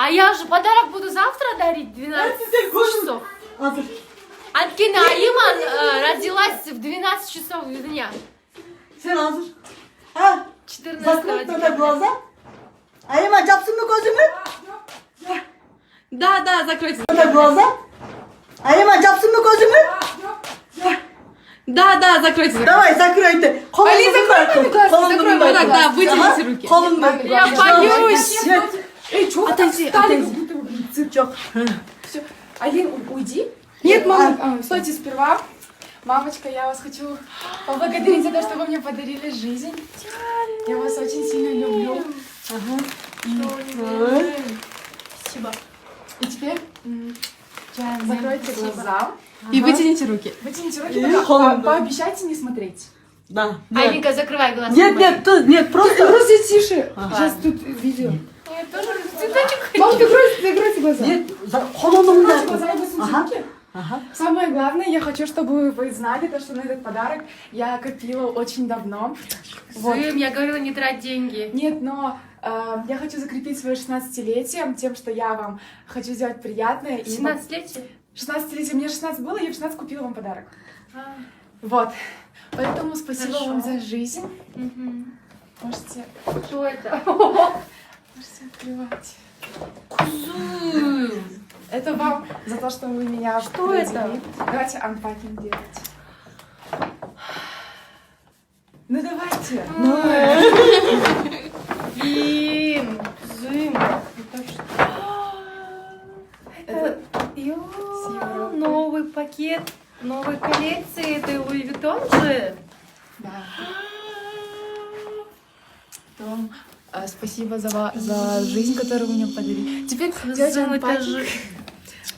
А я же подарок буду завтра дарить, 12 часов. Анткени Айман родилась в 12 часов дня. Sen hazır. Ha? 14 Закрыть надо декабря. глаза. Айман, жапсın mı gözümü? Да, закройте. Надо глаза. Айман, жапсın mı gözümü? Да, закройте. Давай, закрой ты. Али, закрой маме глазки, закрой вот так, да, вытяните руки. Колын да. Я боюсь. Эй, что Отойди. Çok. Все. Алин, уйди. Нет, мама, стойте сперва. Мамочка, я вас хочу поблагодарить за то, что вы мне подарили жизнь. Я вас очень сильно люблю. Спасибо. И теперь закройте глаза и вытяните руки. Вытяните руки, И только холодно. пообещайте не смотреть. Да. Алинка, закрывай глаза. Нет, нет, просто. Просто тише. Сейчас тут видео. Я тоже цветочек хочу. Мам, закройте глаза. Нет, холодным Закройте да. глаза и высуньте Ага. руки. Ага. Самое главное, я хочу, чтобы вы знали, то, что на этот подарок я копила очень давно. Вот. Зым, я говорила не трать деньги. Нет, но я хочу закрепить свое 16-летие тем, что я вам хочу сделать приятное. И 17-летие? 16-летие. Мне 16 было, я в 16 купила вам подарок. А, Вот. Поэтому спасибо Хорошо. вам за жизнь. мгм. Можете, Что это? можете открывать. Зым. Это вам за то, что вы меня Что родили. это? Давайте анпакинг делать. Ну давайте. Блин, Зым. Это что? Это Йо, новый пакет новой коллекции. Это Луи Виттон же? Да. Том, спасибо за жизнь, которую вы мне подарили. Теперь делайте Зым, это анпакинг. же,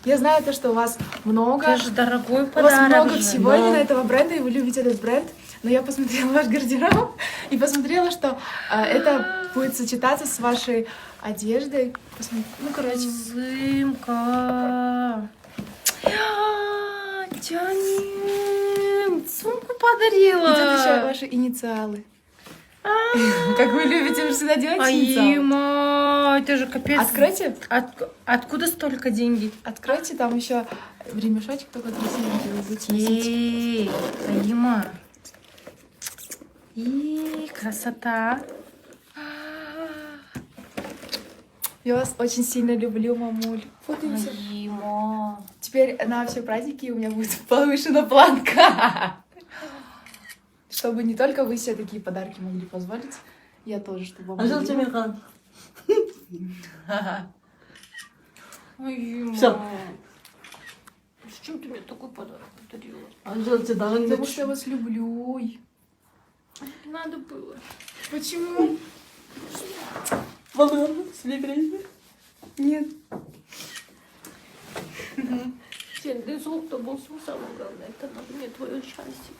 Я знаю то, что у вас много, это же дорогой у вас подарок. много же. всего Да. именно этого бренда, и вы любите этот бренд. Но я посмотрела ваш гардероб и посмотрела, что это будет сочетаться с вашей одеждой. Ну, короче, Зымка. Тянем. Сумку подарила. и тут еще ваши инициалы. Как вы любите, вы всегда делаете инициалы. Аима, это же капец. Откройте, Откуда столько денег? откройте, там еще ремешочек только красивенький вы будете носить. Эй, Аима. И красота. Я вас очень сильно люблю, мамуль. Фотаемся. Аима. Теперь на все праздники у меня будет повышена планка. Чтобы не только вы себе такие подарки могли позволить, я тоже, чтобы вам Ажал дарила. Чемерхан. Аима. Всё. Зачем ты мне такой подарок подарила? Ажал Чемерхан. Потому что я вас люблю. Ой. Не надо было. Почему? Балığını silebiliriz mi? Нет. Сен золото болсын, самое главное, это надо мне твое счастье.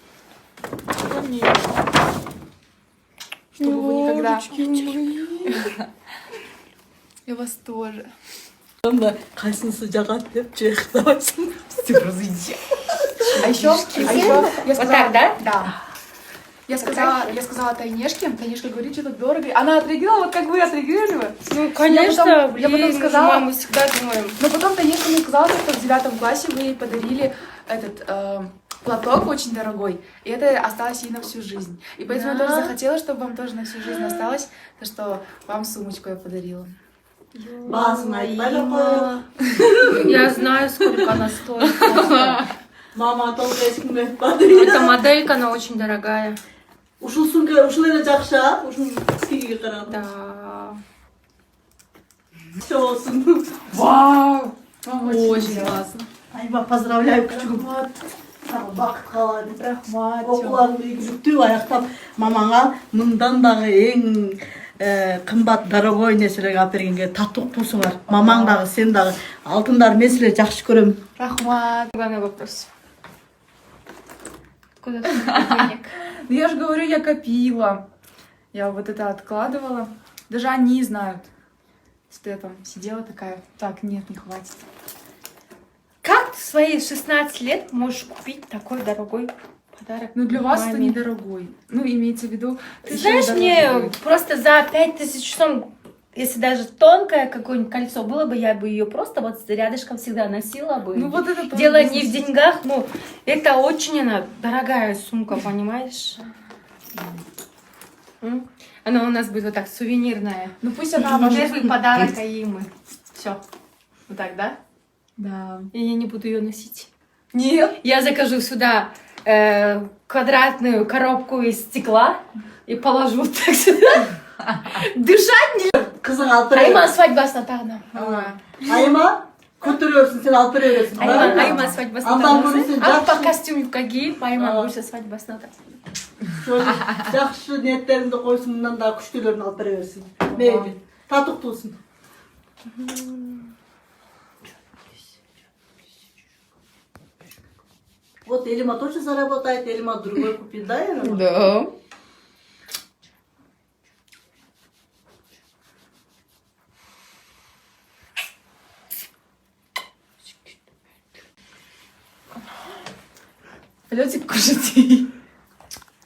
Чтобы вы никогда... Ножички Я вас тоже. Ama kaysınsı jagat деп çıktı. А еще я Вот сказала... так, да? Да. Я сказала Тайнешке, Тайнешка говорит, что-то дорого. Она отреагировала, вот как вы отреагировали. Ну, конечно, я потом мы сказала- мы всегда думаем. Но потом Танюшка мне сказала, что в 9 классе вы ей подарили этот платок очень дорогой, и это осталось ей на всю жизнь. И поэтому я Да? тоже захотела, чтобы вам тоже на всю жизнь осталось, то что вам сумочку я подарила. Basın ayıpmayla Аима. Я знаю, сколько она стоит. Mama толық ешкім Эта айтпады. моделька, она очень дорогая. Ушул сумка, ушул еле жақша. Ушул кискеге қарадым. Да. Все olsun. Вау! Очень классно. Айма, поздравляю küçüğüm. Бақыт қалады. Рахмат. Оқуларыңды жүктеп аяқтап мамаңа мыңдан дағы ең қымбат дорогой нерселерге алып бергенге тату болсуңар. Мамаң дагы, сен дагы алтындар мен силерди жакшы көрөм. Рахмат. Главный вопрос. Откуда столько денег? Ну я же говорю, я копила. Я вот это откладывала. Даже они знают, что я там сидела такая, так, нет, не хватит. Как ты в свои 16 лет можешь купить такой дорогой подарок? Ну для вас это маме? недорогой. Ну имеется в виду... Ты ещё знаешь, и мне дорогой. просто за 5000 сом если даже тонкое какое-нибудь кольцо было бы, я бы ее просто вот рядышком всегда носила бы. Ну вот это тоже Дело не в бизнес. деньгах, но это очень она дорогая сумка, понимаешь? Она у нас будет вот так сувенирная. Ну пусть она ваш... Первый подарок Аимы. Все. Вот так, да? Да. И я не буду ее носить. Нет. Я закажу сюда квадратную коробку из стекла и положу так сюда. Дышать не... Kızın alıp Айма veriyorsun. свадьбасына тағына. Ayıma götürüyorsun sen alıp veriyorsun. Айма свадьбасына Алдан тағына. көрсең Аппақ жақсы. костюм юбка киіп, Айма көрсе свадьбасына тағына. Şöyle жақсы ниеттеріңді қойсын, мындан да күштілерін алып бере берсін. Мейлі. Татық тусын. Вот Элима тоже заработает, Элима другой купит, да, Элима? Да. Лётик, кушайте.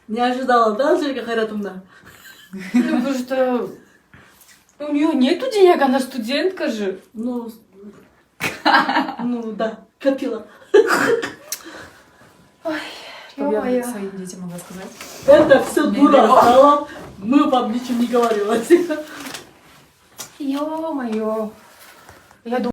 Не ожидала, да, Желька Хайратовна? Ну, потому что у нее нету денег, она студентка же. Ну, да, копила. Что я Ё-моё. своим детям могла сказать? Это все дура стала, мы вам ничего не говорили. Ё-моё. Я думаю,